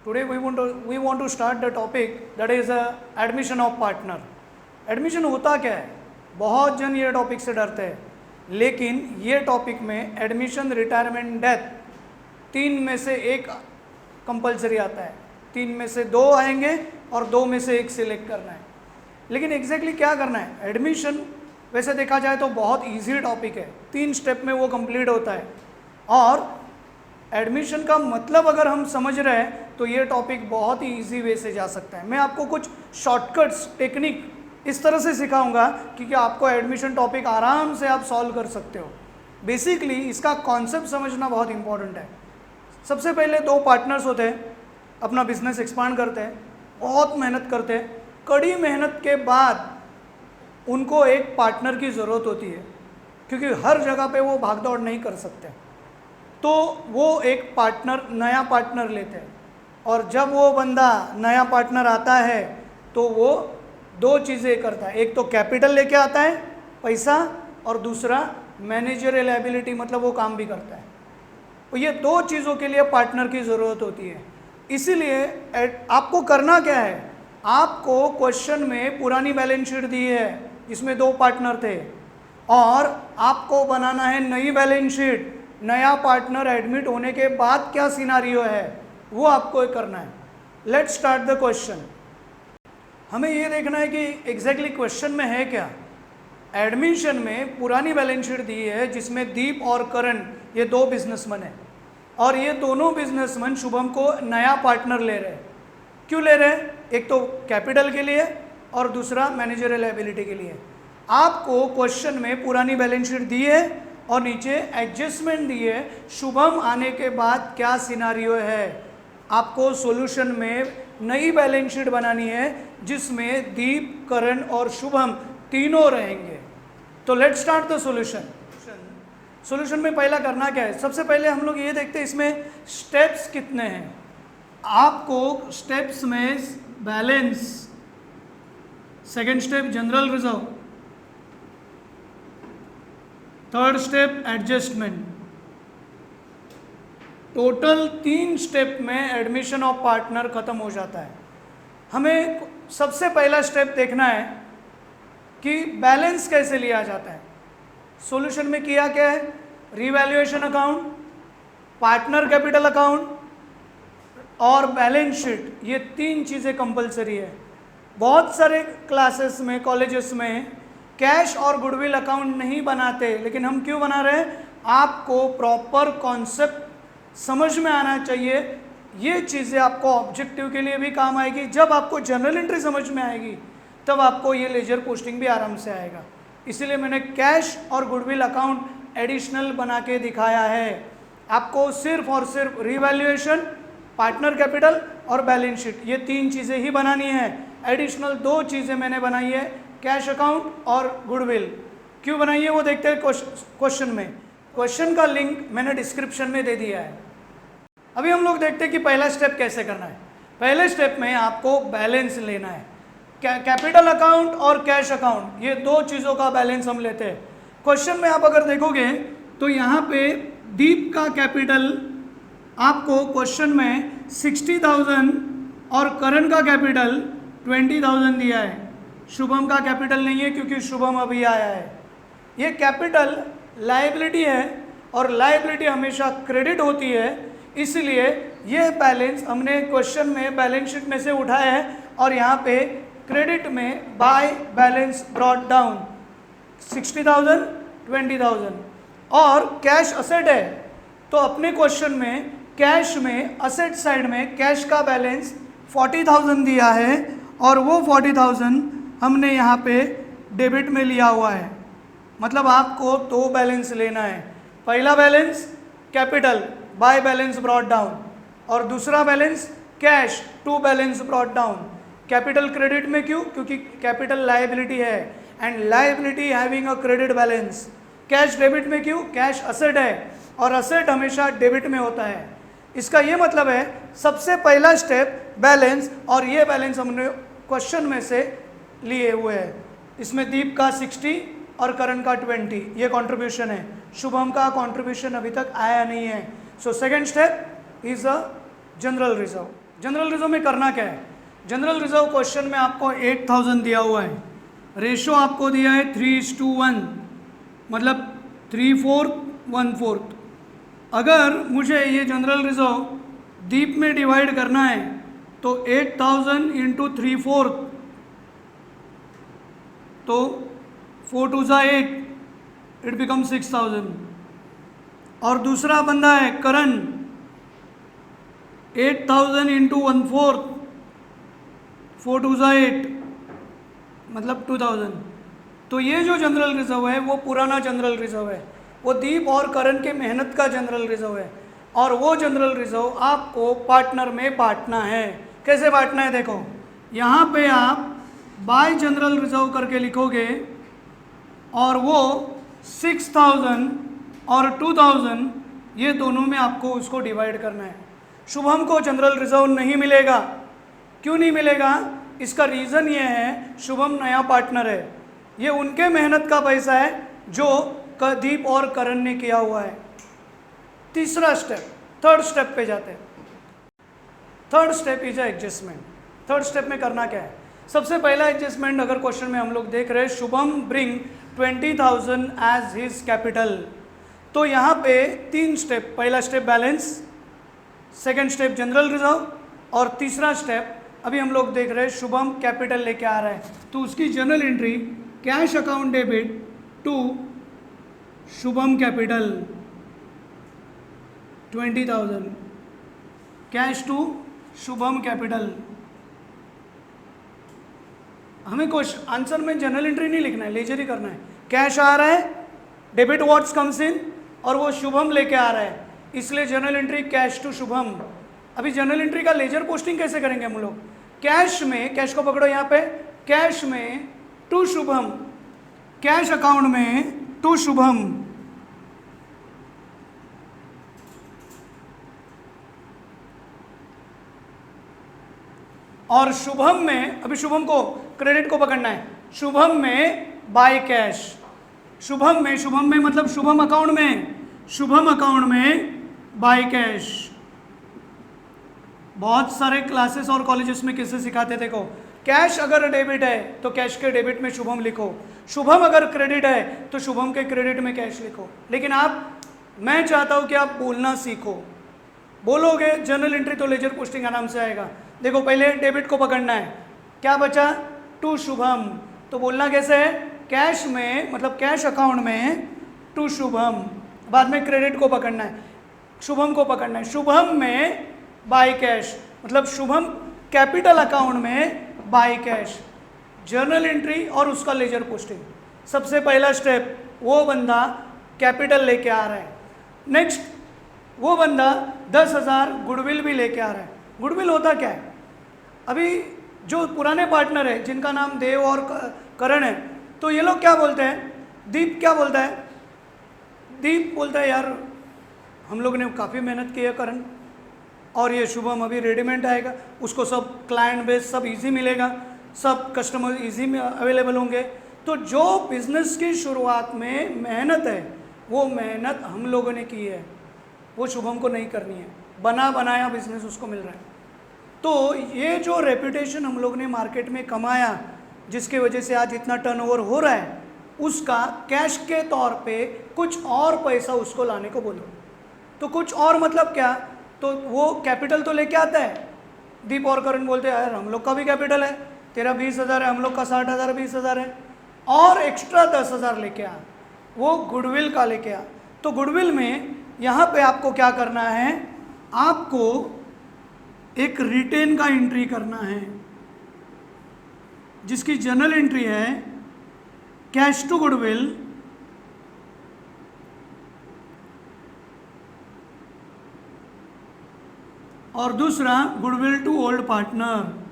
Today we want to start the topic that is admission of partner. Admission होता क्या है? बहुत जन ये टॉपिक से डरते हैं, लेकिन ये टॉपिक में एडमिशन, रिटायरमेंट, डेथ, तीन में से एक कंपलसरी आता है। तीन में से दो आएंगे और दो में से एक सिलेक्ट करना है। लेकिन एग्जैक्टली क्या करना है? एडमिशन वैसे देखा जाए तो बहुत इजी टॉपिक है, 3 स्टेप में वो कंप्लीट होता है। और एडमिशन का मतलब अगर हम समझ रहे हैं तो ये टॉपिक बहुत ही ईजी वे से जा सकता है। मैं आपको कुछ शॉर्टकट्स, टेक्निक इस तरह से सिखाऊंगा कि आपको एडमिशन टॉपिक आराम से आप सॉल्व कर सकते हो। बेसिकली इसका कॉन्सेप्ट समझना बहुत इंपॉर्टेंट है। सबसे पहले 2 पार्टनर्स होते हैं, अपना बिजनेस एक्सपांड करते हैं, बहुत मेहनत करते हैं। कड़ी मेहनत के बाद उनको एक पार्टनर की ज़रूरत होती है, क्योंकि हर जगह पे वो भागदौड़ नहीं कर सकते। तो वो एक पार्टनर, नया पार्टनर लेते हैं। और जब वो बंदा नया पार्टनर आता है तो वो 2 चीज़ें करता है। एक तो कैपिटल लेके आता है, पैसा, और दूसरा मैनेजरियल एबिलिटी, मतलब वो काम भी करता है। तो ये 2 चीज़ों के लिए पार्टनर की ज़रूरत होती है। इसीलिए आपको करना क्या है? आपको क्वेश्चन में पुरानी बैलेंस शीट दी है जिसमें 2 पार्टनर थे, और आपको बनाना है नई बैलेंस शीट। नया पार्टनर एडमिट होने के बाद क्या सिनारियो है वो आपको करना है। Let's start the question. हमें ये देखना है कि एग्जैक्टली क्वेश्चन में है क्या। एडमिशन में पुरानी बैलेंस शीट दी है जिसमें दीप और करण, ये 2 बिजनेसमैन हैं, और ये दोनों बिजनेसमैन शुभम को नया पार्टनर ले रहे हैं। क्यों ले रहे हैं? एक तो कैपिटल के लिए और दूसरा मैनेजरियल एबिलिटी के लिए। आपको क्वेश्चन में पुरानी बैलेंस शीट दी है और नीचे एडजस्टमेंट दी है, शुभम आने के बाद क्या सिनारियो है। आपको सॉल्यूशन में नई बैलेंस शीट बनानी है जिसमें दीप, करण और शुभम तीनों रहेंगे। तो let's start the solution. Solution में पहला करना क्या है? सबसे पहले हम लोग ये देखते हैं इसमें स्टेप्स कितने हैं। आपको स्टेप्स में balance, second step general reserve, third step adjustment, total 3 step में एडमिशन ऑफ पार्टनर खत्म हो जाता है। हमें सबसे पहला स्टेप देखना है कि बैलेंस कैसे लिया जाता है। सॉल्यूशन में किया क्या है? Revaluation account, partner capital account और बैलेंस शीट, ये 3 चीज़ें कंपलसरी है। बहुत सारे क्लासेस में, कॉलेजेस में कैश और गुडविल अकाउंट नहीं बनाते, लेकिन हम क्यों बना रहे हैं? आपको प्रॉपर कॉन्सेप्ट समझ में आना चाहिए। ये चीज़ें आपको ऑब्जेक्टिव के लिए भी काम आएगी। जब आपको जनरल एंट्री समझ में आएगी तब आपको ये लेजर पोस्टिंग भी आराम से आएगा। इसीलिए मैंने कैश और गुडविल अकाउंट एडिशनल बना के दिखाया है। आपको सिर्फ और सिर्फ रिवैल्यूएशन, पार्टनर कैपिटल और बैलेंस शीट, ये 3 चीज़ें ही बनानी है। एडिशनल 2 चीज़ें मैंने बनाई है, कैश अकाउंट और गुडविल। क्यों बनाई है वो देखते हैं क्वेश्चन में। क्वेश्चन का लिंक मैंने डिस्क्रिप्शन में दे दिया है। अभी हम लोग देखते हैं कि पहला स्टेप कैसे करना है। पहले स्टेप में आपको बैलेंस लेना है। कैपिटल अकाउंट और कैश अकाउंट, ये 2 चीज़ों का बैलेंस हम लेते हैं। क्वेश्चन में आप अगर देखोगे तो यहाँ पे दीप का कैपिटल आपको क्वेश्चन में 60,000 और करण का कैपिटल 20,000 दिया है। शुभम का कैपिटल नहीं है क्योंकि शुभम अभी आया है। ये कैपिटल लायबिलिटी है और लायबिलिटी हमेशा क्रेडिट होती है, इसलिए ये बैलेंस हमने क्वेश्चन में बैलेंस शीट में से उठाया है और यहाँ पे क्रेडिट में बाय बैलेंस ब्रॉट डाउन 60,000, 20,000। और कैश असेट है तो अपने क्वेश्चन में कैश में असेट साइड में कैश का बैलेंस 40,000 दिया है और वो 40,000 हमने यहाँ पे डेबिट में लिया हुआ है। मतलब आपको 2 बैलेंस लेना है। पहला balance capital by balance brought down और दूसरा balance cash to balance brought down. Capital credit में क्यों? क्योंकि कैपिटल लायबिलिटी है and liability having a credit balance. Cash debit में क्यों? कैश असेट है और असेट हमेशा डेबिट में होता है। इसका ये मतलब है सबसे पहला स्टेप बैलेंस, और ये बैलेंस हमने क्वेश्चन में से लिए हुए हैं। इसमें दीप का 60 और करण का 20 ये कंट्रीब्यूशन है। शुभम का कंट्रीब्यूशन अभी तक आया नहीं है। So second step is a general reserve. General reserve में करना क्या है? जनरल रिजर्व क्वेश्चन में आपको 8000 दिया हुआ है, रेशो आपको दिया है 3:1, मतलब 3/4 1/4। अगर मुझे ये जनरल रिजर्व दीप में डिवाइड करना है तो 8000 इंटू 3/4, तो 4 2 8, इट बिकम 6000। और दूसरा बंदा है करण, 8000 इंटू 1/4, 4 2 8, मतलब 2000। तो ये जो जनरल रिजर्व है वो पुराना जनरल रिजर्व है, वो दीप और करण के मेहनत का जनरल रिजर्व है। और वो जनरल रिजर्व आपको पार्टनर में बांटना है। कैसे बांटना है? देखो, यहाँ पे आप बाय जनरल रिजर्व करके लिखोगे और वो 6000 और 2000 ये दोनों में आपको उसको डिवाइड करना है। शुभम को जनरल रिजर्व नहीं मिलेगा। क्यों नहीं मिलेगा? इसका रीज़न ये है, शुभम नया पार्टनर है, ये उनके मेहनत का पैसा है जो दीप और करण ने किया हुआ है। तीसरा स्टेप, थर्ड स्टेप पे जाते हैं। Third step is adjustment. Third step में करना क्या है? सबसे पहला एडजस्टमेंट अगर क्वेश्चन में हम लोग देख रहे हैं, Shubham bring 20,000 as his capital. तो यहाँ पे 3 स्टेप, पहला step balance, second step general reserve, और तीसरा स्टेप अभी हम लोग देख रहे हैं शुभम कैपिटल लेके आ रहा है, तो उसकी journal entry cash account debit to Shubham capital 20,000, cash to Shubham capital. हमें क्वेश्चन आंसर में जनरल एंट्री नहीं लिखना है, लेजर ही करना है। कैश आ रहा है, डेबिट व्हाट्स कम्स इन, और वो शुभम लेके आ रहा है, इसलिए general entry cash to Shubham. अभी जनरल एंट्री का लेजर पोस्टिंग कैसे करेंगे हम लोग? कैश में, कैश को पकड़ो यहाँ पे, कैश में टू शुभम, कैश अकाउंट में टू शुभम, और शुभम में, अभी शुभम को क्रेडिट को पकड़ना है, शुभम में बाय कैश, शुभम में मतलब शुभम अकाउंट में, शुभम अकाउंट में बाय कैश। बहुत सारे क्लासेस और कॉलेजेस में किससे सिखाते, देखो, कैश अगर डेबिट है तो कैश के डेबिट में शुभम लिखो, शुभम अगर क्रेडिट है तो शुभम के क्रेडिट में कैश लिखो। लेकिन मैं चाहता हूं कि आप बोलना सीखो। बोलोगे जनरल एंट्री तो लेजर पोस्टिंग आराम से आएगा। देखो, पहले डेबिट को पकड़ना है, क्या बचा? टू शुभम, तो बोलना कैसे है? कैश में मतलब कैश अकाउंट में टू शुभम, बाद में क्रेडिट को पकड़ना है, शुभम को पकड़ना है, शुभम में बाय कैश, मतलब शुभम कैपिटल अकाउंट में बाय कैश। जर्नल एंट्री और उसका लेजर पोस्टिंग। सबसे पहला स्टेप, वो बंदा कैपिटल लेके आ रहा है। नेक्स्ट, वो बंदा 10,000 गुडविल भी लेके आ रहा है। गुडविल होता क्या है? अभी जो पुराने पार्टनर है जिनका नाम देव और करण है, तो ये लोग क्या बोलते हैं? दीप क्या बोलता है? दीप बोलता है यार हम लोग ने काफ़ी मेहनत की है करण, और ये शुभम अभी रेडीमेड आएगा, उसको सब क्लाइंट बेस सब इजी मिलेगा, सब कस्टमर इजी में अवेलेबल होंगे। तो जो बिजनेस की शुरुआत में मेहनत है वो मेहनत हम लोगों ने की है, वो शुभम को नहीं करनी है। बना बनाया बिजनेस उसको मिल रहा है। तो ये जो रेपुटेशन हम लोग ने मार्केट में कमाया, जिसके वजह से आज इतना टर्नओवर हो रहा है, उसका कैश के तौर पे कुछ और पैसा उसको लाने को बोलो। तो कुछ और मतलब क्या? तो वो कैपिटल तो लेके आता है। दीप और करण बोलते हैं यार हम लोग का भी कैपिटल है, तेरा 20,000 है, हम लोग का 60,000 20,000 है, और एक्स्ट्रा 10,000 लेके आ, वो गुडविल का लेके आ। तो गुडविल में यहाँ पे आपको क्या करना है? आपको एक रिटेन का एंट्री करना है, जिसकी जनरल एंट्री है कैश टू गुडविल और दूसरा गुडविल टू ओल्ड पार्टनर।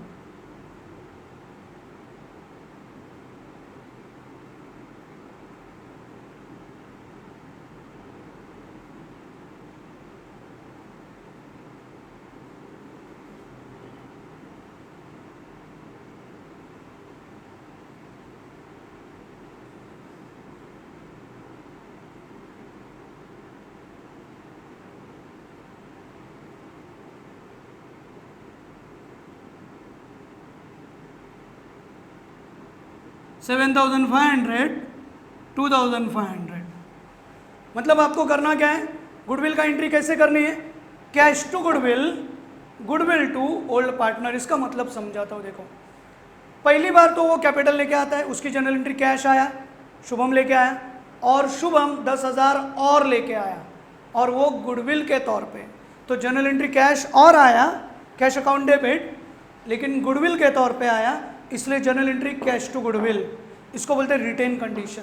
7,500, 2,500। मतलब आपको करना क्या है, गुडविल का एंट्री कैसे करनी है, cash to goodwill, goodwill to old partner. इसका मतलब समझाता हूँ। देखो, पहली बार तो वो कैपिटल लेके आता है, उसकी जनरल एंट्री कैश आया, शुभम लेके आया, और शुभम 10,000 और लेके आया, और वो गुडविल के तौर पे। तो जनरल एंट्री कैश और आया, कैश अकाउंट डेबिट, लेकिन गुडविल के तौर पे आया, इसलिए general entry cash to goodwill. इसको बोलते हैं रिटेन कंडीशन।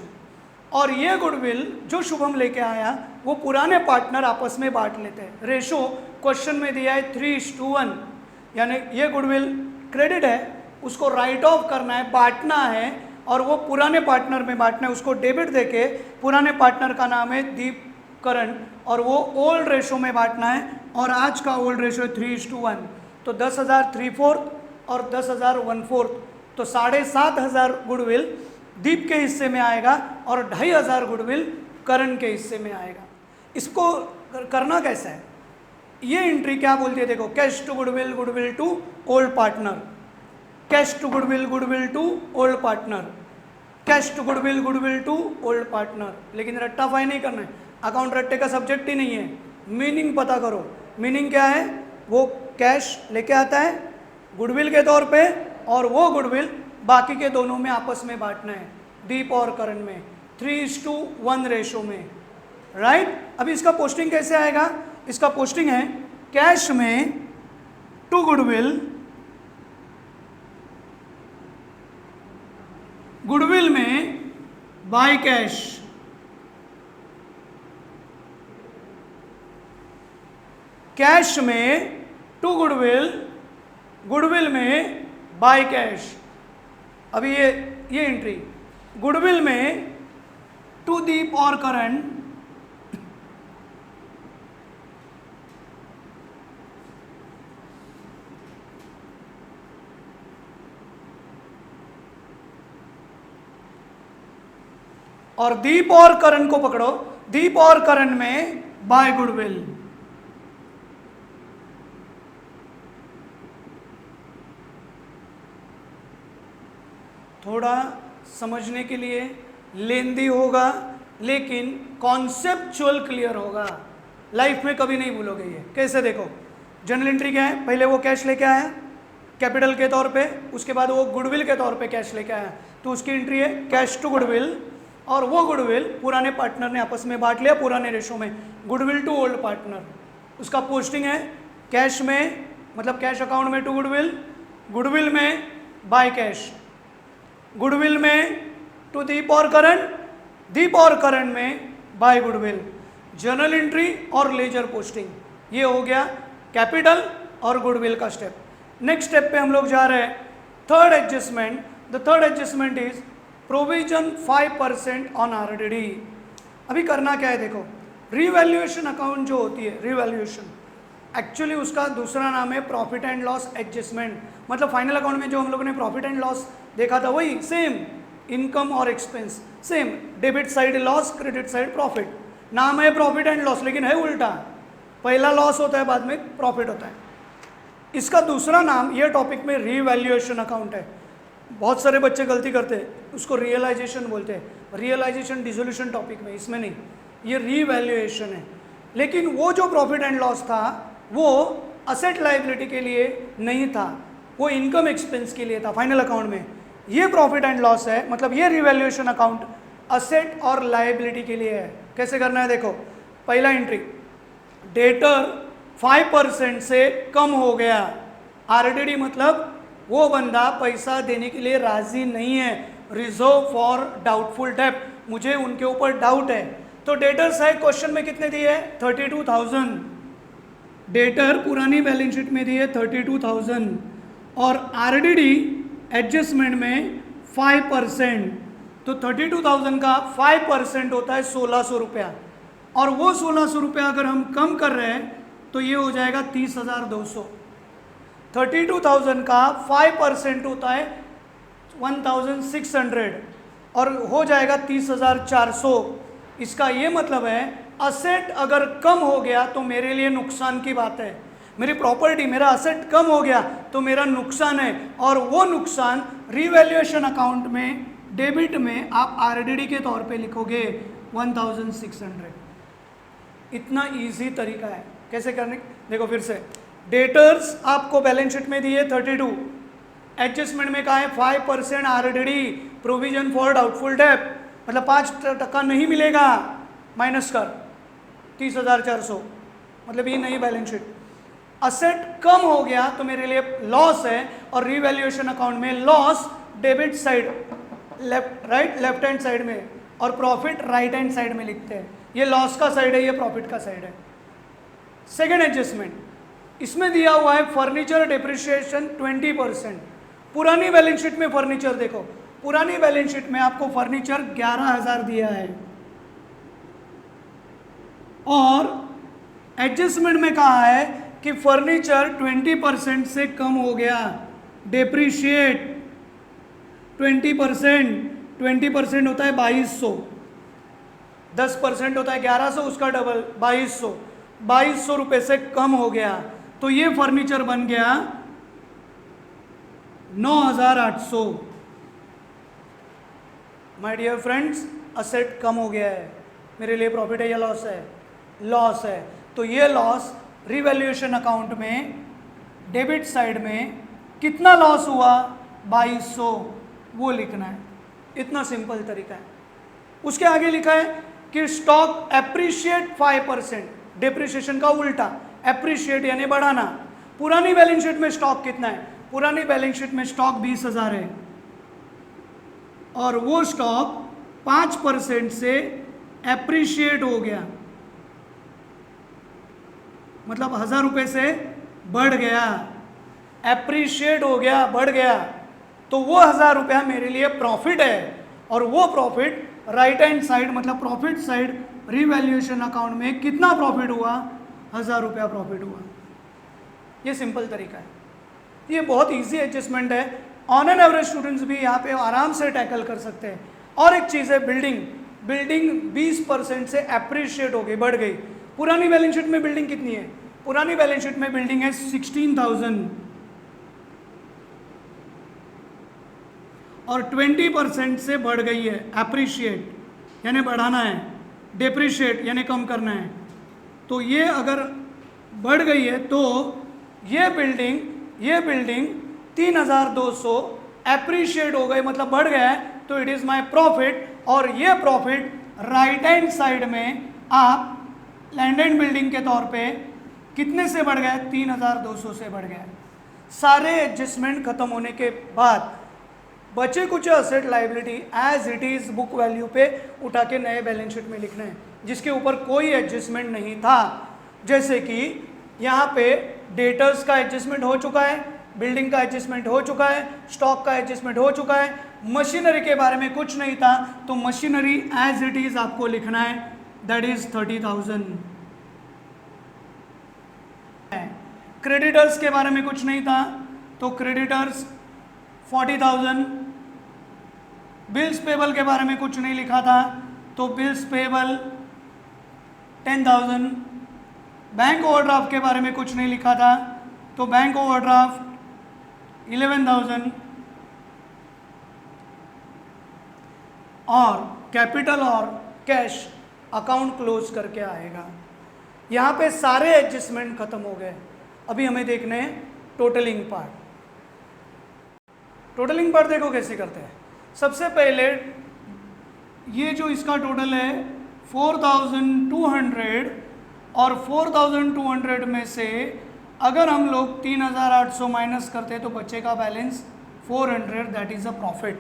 और ये गुडविल जो शुभम लेके आया वो पुराने पार्टनर आपस में बांट लेते हैं। रेशो क्वेश्चन में दिया है 3:1, यानी ये गुडविल क्रेडिट है, उसको राइट ऑफ करना है, बांटना है, और वो पुराने पार्टनर में बांटना है। उसको डेबिट देके, पुराने पार्टनर का नाम है दीप करण, और वो ओल्ड रेशो में बांटना है, और आज का ओल्ड रेशो है 3:1। तो 10,000 3/4 और 10,000 1/4, तो 7,500 गुडविल दीप के हिस्से में आएगा और 2,500 गुडविल करण के हिस्से में आएगा। इसको करना कैसा है, ये एंट्री क्या बोलती है, देखो, cash to goodwill, goodwill to old partner, cash to goodwill, goodwill to old partner, cash to goodwill, goodwill to old partner. लेकिन रट्टाफाई नहीं करना है, अकाउंट रट्टे का सब्जेक्ट ही नहीं है। मीनिंग पता करो, मीनिंग क्या है, वो कैश लेके आता है गुडविल के तौर पे, और वो गुडविल बाकी के दोनों में आपस में बांटना है, दीप और करण में 3:1 रेशो में, राइट। अभी इसका पोस्टिंग कैसे आएगा, इसका पोस्टिंग है कैश में टू गुडविल, गुडविल में बाय कैश, कैश में टू गुडविल, गुडविल में बाय कैश। अभी ये एंट्री गुडविल में टू दीप और करण, और दीप और करण को पकड़ो, दीप और करण में बाय गुडविल। थोड़ा समझने के लिए लेंदी होगा, लेकिन कॉन्सेप्चुअल क्लियर होगा, लाइफ में कभी नहीं भूलोगे ये। कैसे, देखो, जनरल एंट्री क्या है, पहले वो कैश लेके आया कैपिटल के तौर पे, उसके बाद वो गुडविल के तौर पे कैश लेके आया, तो उसकी एंट्री है कैश टू गुडविल, और वो गुडविल पुराने पार्टनर ने आपस में बांट लिया पुराने रेशो में, गुडविल टू ओल्ड पार्टनर। उसका पोस्टिंग है कैश में, मतलब कैश अकाउंट में टू गुडविल, गुडविल में बाय कैश, गुडविल में टू दीप और करण, दीप और करण में बाय गुडविल। जर्नल एंट्री और लेजर पोस्टिंग, ये हो गया कैपिटल और गुडविल का स्टेप। नेक्स्ट स्टेप पे हम लोग जा रहे हैं, third adjustment. The third adjustment is provision 5% on RDD. अभी करना क्या है, देखो, रीवैल्यूएशन अकाउंट जो होती है, रीवैल्यूएशन एक्चुअली उसका दूसरा नाम है प्रॉफिट एंड लॉस एडजस्टमेंट। मतलब फाइनल अकाउंट में जो हम लोगों ने प्रॉफिट एंड लॉस देखा था वही सेम, इनकम और expense same, debit side loss, credit side profit. नाम है प्रॉफिट एंड लॉस, लेकिन है उल्टा, पहला लॉस होता है बाद में प्रॉफिट होता है। इसका दूसरा नाम ये टॉपिक में रीवैल्यूएशन अकाउंट है। बहुत सारे बच्चे गलती करते हैं, उसको रियलाइजेशन बोलते हैं, रियलाइजेशन डिसोल्यूशन टॉपिक में, इसमें नहीं, ये रीवैल्यूएशन है। लेकिन वो जो प्रॉफिट एंड लॉस था वो असेट लायबिलिटी के लिए नहीं था, वो इनकम एक्सपेंस के लिए था फाइनल अकाउंट में। ये प्रॉफिट एंड लॉस है, मतलब ये रिवैल्यूएशन अकाउंट असेट और लायबिलिटी के लिए है। कैसे करना है, देखो, पहला एंट्री, डेटर 5% से कम हो गया, आरडीडी मतलब वो बंदा पैसा देने के लिए राजी नहीं है, रिजर्व फॉर डाउटफुल डेब्ट, मुझे उनके ऊपर डाउट है। तो डेटर्स है क्वेश्चन में कितने दिए, 32,000। डेटर पुरानी बैलेंस शीट में दिए 32,000, और आरडीडी एडजस्टमेंट में 5%, तो 32,000 का 5% होता है 1,600 रुपया, और वो 1,600 रुपया अगर हम कम कर रहे हैं तो ये हो जाएगा 30,200। 32,000 का 5% होता है 1,600 और हो जाएगा 30,400। इसका ये मतलब है असेट अगर कम हो गया तो मेरे लिए नुकसान की बात है, मेरी प्रॉपर्टी, मेरा असेट कम हो गया तो मेरा नुकसान है, और वो नुकसान रिवैल्यूएशन अकाउंट में डेबिट में आप आरडीडी के तौर पे लिखोगे 1600। इतना इजी तरीका है कैसे करने। देखो फिर से, डेटर्स आपको बैलेंस शीट में दिए 32, एडजस्टमेंट में कहा है 5% RDD provision for doubtful debt, मतलब 5% नहीं मिलेगा, माइनस कर 30,400, मतलब ये नहीं बैलेंस शीट। असेट कम हो गया तो मेरे लिए लॉस है, और रिवैल्यूएशन अकाउंट में loss debit side left hand side में, और प्रॉफिट राइट हैंड साइड में लिखते हैं। ये लॉस का साइड है, ये प्रॉफिट का साइड है। सेकेंड एडजस्टमेंट, इसमें दिया हुआ है फर्नीचर डिप्रिशिएशन 20%। पुरानी बैलेंस शीट में फर्नीचर देखो, पुरानी बैलेंस शीट में आपको फर्नीचर 11,000 दिया है, और एडजस्टमेंट में कहा है कि फर्नीचर 20% से कम हो गया, डेप्रिशिएट 20% होता है 2200, 10% होता है 1100, उसका डबल 2200 रुपए से कम हो गया, तो ये फर्नीचर बन गया 9,800। माय डियर फ्रेंड्स, असेट कम हो गया है, मेरे लिए प्रॉफिट है या लॉस है? लॉस है। तो ये लॉस रिवैल्यूएशन अकाउंट में डेबिट साइड में कितना लॉस हुआ? 2200, वो लिखना है। इतना सिंपल तरीका है। उसके आगे लिखा है कि स्टॉक एप्रिशिएट 5%, डिप्रिसिएशन का उल्टा, एप्रिशिएट यानी बढ़ाना। पुरानी बैलेंस शीट में स्टॉक कितना है? पुरानी बैलेंस शीट में स्टॉक 20,000 है, और वो स्टॉक 5% से एप्रिशिएट हो गया, मतलब 1,000 रुपए से बढ़ गया, एप्रिशिएट हो गया, बढ़ गया, तो वो 1,000 रुपया मेरे लिए प्रॉफिट है, और वो प्रॉफिट राइट हैंड साइड मतलब प्रॉफिट साइड रिवैल्यूएशन अकाउंट में कितना प्रॉफिट हुआ? 1,000 रुपया प्रॉफिट हुआ। ये सिंपल तरीका है, ये बहुत इजी एडजस्टमेंट है। ऑन एन एवरेज स्टूडेंट्स भी यहाँ पे आराम से टैकल कर सकते हैं। और एक चीज़ है, बिल्डिंग 20% से एप्रिशिएट हो गई, बढ़ गई। पुरानी बैलेंस शीट में बिल्डिंग कितनी है? पुरानी बैलेंस शीट में बिल्डिंग है 16,000, और 20% से बढ़ गई है, एप्रिशिएट यानी बढ़ाना है, डेप्रिशिएट यानी कम करना है। तो ये अगर बढ़ गई है तो ये बिल्डिंग 3,200 एप्रिशिएट हो गई, मतलब बढ़ गया है, तो इट इज़ माय प्रॉफिट। और ये प्रॉफिट राइट हैंड साइड में आप लैंड एंड बिल्डिंग के तौर पे कितने से बढ़ गया? 3,200 से बढ़ गया। सारे एडजस्टमेंट खत्म होने के बाद बचे कुछ asset liability as it is book value पे उठा के नए बैलेंस शीट में लिखना है, जिसके ऊपर कोई एडजस्टमेंट नहीं था। जैसे कि यहाँ पे डेटर्स का एडजस्टमेंट हो चुका है, बिल्डिंग का एडजस्टमेंट हो चुका है, स्टॉक का एडजस्टमेंट हो चुका है, मशीनरी के बारे में कुछ नहीं था, तो मशीनरी एज इट इज आपको लिखना है, दैट इज 30,000। क्रेडिटर्स के बारे में कुछ नहीं था, तो क्रेडिटर्स 40,000। बिल्स पेबल के बारे में कुछ नहीं लिखा था, तो बिल्स पेबल 10,000। बैंक ओवरड्राफ्ट के बारे में कुछ नहीं लिखा था, तो बैंक ओवरड्राफ्ट 11,000। और कैपिटल और कैश अकाउंट क्लोज करके आएगा। यहाँ पे सारे एडजस्टमेंट खत्म हो गए। अभी हमें देखने हैं टोटलिंग पार्ट। टोटलिंग पार्ट देखो कैसे करते हैं। सबसे पहले ये जो इसका टोटल है 4,200, और 4,200 में से अगर हम लोग 3,800 माइनस करते हैं तो बचेगा balance 400, that is a profit.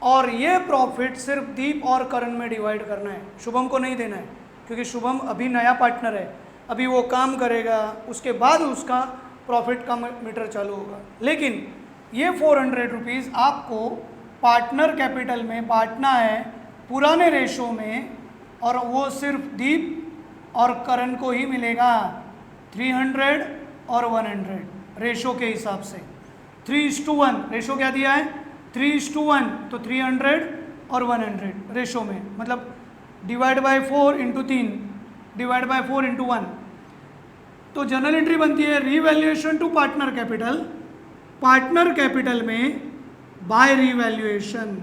और ये प्रॉफिट सिर्फ दीप और करण में डिवाइड करना है, शुभम को नहीं देना है, क्योंकि शुभम अभी नया पार्टनर है, अभी वो काम करेगा, उसके बाद उसका प्रॉफिट का मीटर चालू होगा। लेकिन ये 400 रुपीज़ आपको पार्टनर कैपिटल में बांटना है पुराने रेशो में, और वो सिर्फ दीप और करण को ही मिलेगा 300 और 100 रेशो के हिसाब से। 3:1 रेशो क्या दिया है? 3:1, तो 300 और 100 रेशो में, मतलब divide by 4 into 3, divide by 4 into 1। तो जनरल एंट्री बनती है revaluation to partner capital, partner capital में बाय रीवैल्यूएशन,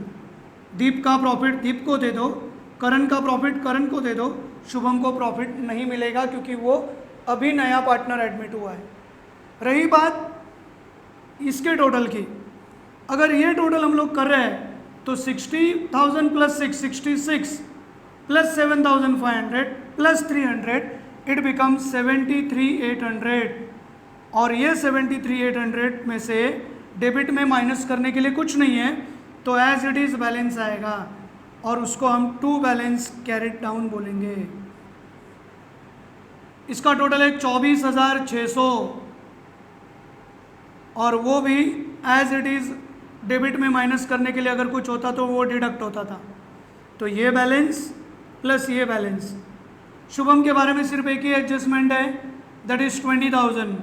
दीप का प्रॉफिट दीप को दे दो, करण का प्रॉफिट करण को दे दो, शुभम को प्रॉफिट नहीं मिलेगा क्योंकि वो अभी नया पार्टनर एडमिट हुआ है। रही बात इसके टोटल की, अगर ये टोटल हम लोग कर रहे हैं तो 60,000 plus 666 plus 7,500 plus 300 it becomes 73,800। और ये 73,800 में से डेबिट में माइनस करने के लिए कुछ नहीं है, तो एज इट इज़ बैलेंस आएगा और उसको हम टू बैलेंस कैरिड डाउन बोलेंगे। इसका टोटल है 24,600 और वो भी एज इट इज़ डेबिट में माइनस करने के लिए अगर कुछ होता तो वो डिडक्ट होता था। तो ये बैलेंस प्लस ये बैलेंस। शुभम के बारे में सिर्फ एक ही एडजस्टमेंट है, दैट इज़ 20,000।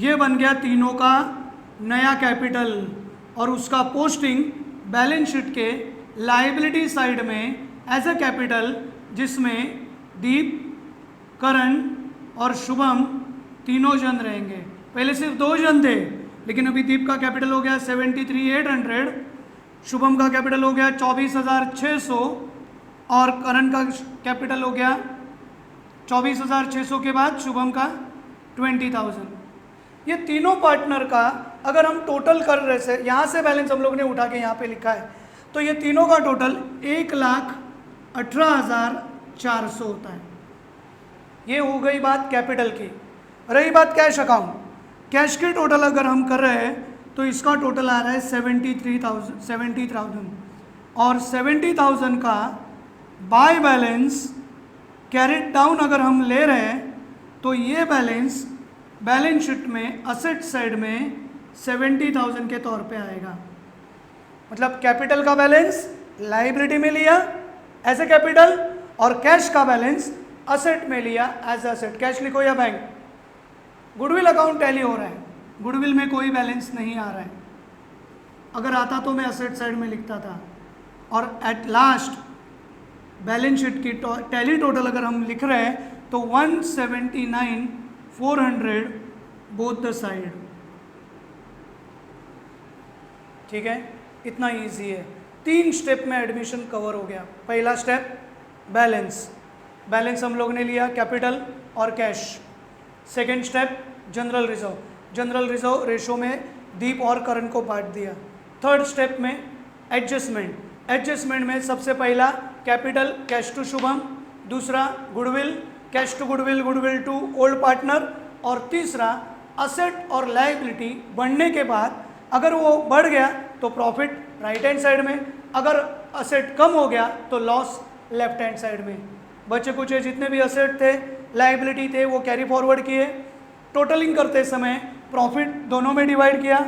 ये बन गया तीनों का नया कैपिटल और उसका पोस्टिंग बैलेंस शीट के लाइबिलिटी साइड में एज अ कैपिटल, जिसमें दीप, करण और शुभम तीनों जन रहेंगे। पहले सिर्फ 2 जन थे, लेकिन अभी दीप का कैपिटल हो गया 73,800, शुभम का कैपिटल हो गया 24,600 और करण का कैपिटल हो गया 24,600 के बाद शुभम का 20,000। ये तीनों पार्टनर का अगर हम टोटल कर रहे से, यहाँ से बैलेंस हम लोग ने उठा के यहाँ पे लिखा है, तो ये तीनों का टोटल 1,18,400 होता है। ये हो गई बात कैपिटल की। रही बात कैश अकाउंट, कैश की टोटल अगर हम कर रहे हैं तो इसका टोटल आ रहा है 70,000 और 70,000 का बाय बैलेंस कैरिड डाउन अगर हम ले रहे हैं तो ये बैलेंस बैलेंस शीट में असेट साइड में 70,000 के तौर पे आएगा। मतलब कैपिटल का बैलेंस लाइबिलिटी में लिया एज ए कैपिटल और कैश का बैलेंस असेट में लिया एज असेट। कैश लिखो या बैंक। गुडविल अकाउंट टैली हो रहा है, गुडविल में कोई बैलेंस नहीं आ रहा है। अगर आता तो मैं असेट साइड में लिखता था। और एट लास्ट बैलेंस शीट की टैली टोटल अगर हम लिख रहे हैं तो 179,400 बोथ द साइड। ठीक है, इतना इजी है। 3 स्टेप में एडमिशन कवर हो गया। पहला स्टेप बैलेंस, बैलेंस हम लोग ने लिया कैपिटल और cash. Second step general reserve, general reserve ratio में दीप और करण को बांट दिया। थर्ड स्टेप में एडजस्टमेंट, एडजस्टमेंट में सबसे पहला कैपिटल कैश टू शुभम, दूसरा goodwill cash to goodwill, goodwill to old partner, और तीसरा असेट और लायबिलिटी बढ़ने के बाद अगर वो बढ़ गया तो प्रॉफिट राइट हैंड साइड में, अगर असेट कम हो गया तो लॉस लेफ्ट हैंड साइड में। बचे कुछ जितने भी असेट थे लायबिलिटी थे वो कैरी फॉरवर्ड किए। टोटलिंग करते समय प्रॉफिट दोनों में डिवाइड किया,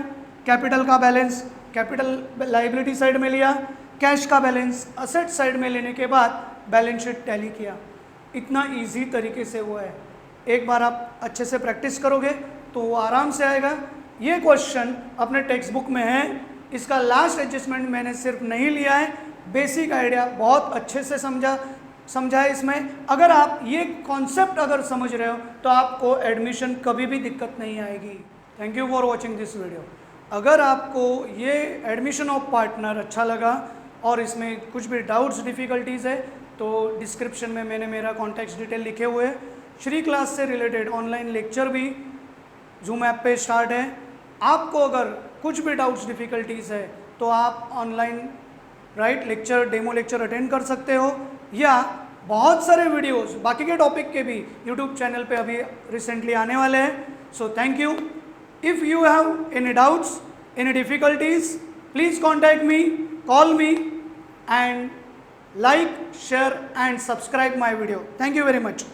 कैपिटल का बैलेंस कैपिटल लायबिलिटी साइड में लिया, कैश का बैलेंस असेट साइड में लेने के बाद बैलेंस शीट टैली किया। इतना इजी तरीके से वो है। एक बार आप अच्छे से प्रैक्टिस करोगे तो वो आराम से आएगा। ये क्वेश्चन अपने टेक्स्ट बुक में है, इसका लास्ट एडजस्टमेंट मैंने सिर्फ नहीं लिया है, बेसिक आइडिया बहुत अच्छे से समझा है इसमें। अगर आप ये कॉन्सेप्ट अगर समझ रहे हो तो आपको एडमिशन कभी भी दिक्कत नहीं आएगी। Thank you for watching this video. अगर आपको ये एडमिशन ऑफ पार्टनर अच्छा लगा और इसमें कुछ भी डाउट्स डिफ़िकल्टीज़ है तो डिस्क्रिप्शन में मैंने मेरा कॉन्टैक्ट डिटेल लिखे हुए हैं। श्री क्लास से रिलेटेड ऑनलाइन लेक्चर भी जूम ऐप पे स्टार्ट है। आपको अगर कुछ भी डाउट्स डिफ़िकल्टीज़ है तो आप online lecture demo lecture attend कर सकते हो, या बहुत सारे वीडियोस बाकी के टॉपिक के भी यूट्यूब चैनल पे अभी रिसेंटली आने वाले हैं। So thank you. If you have any doubts any difficulties please contact me, call me and like, share and subscribe my video. Thank you very much.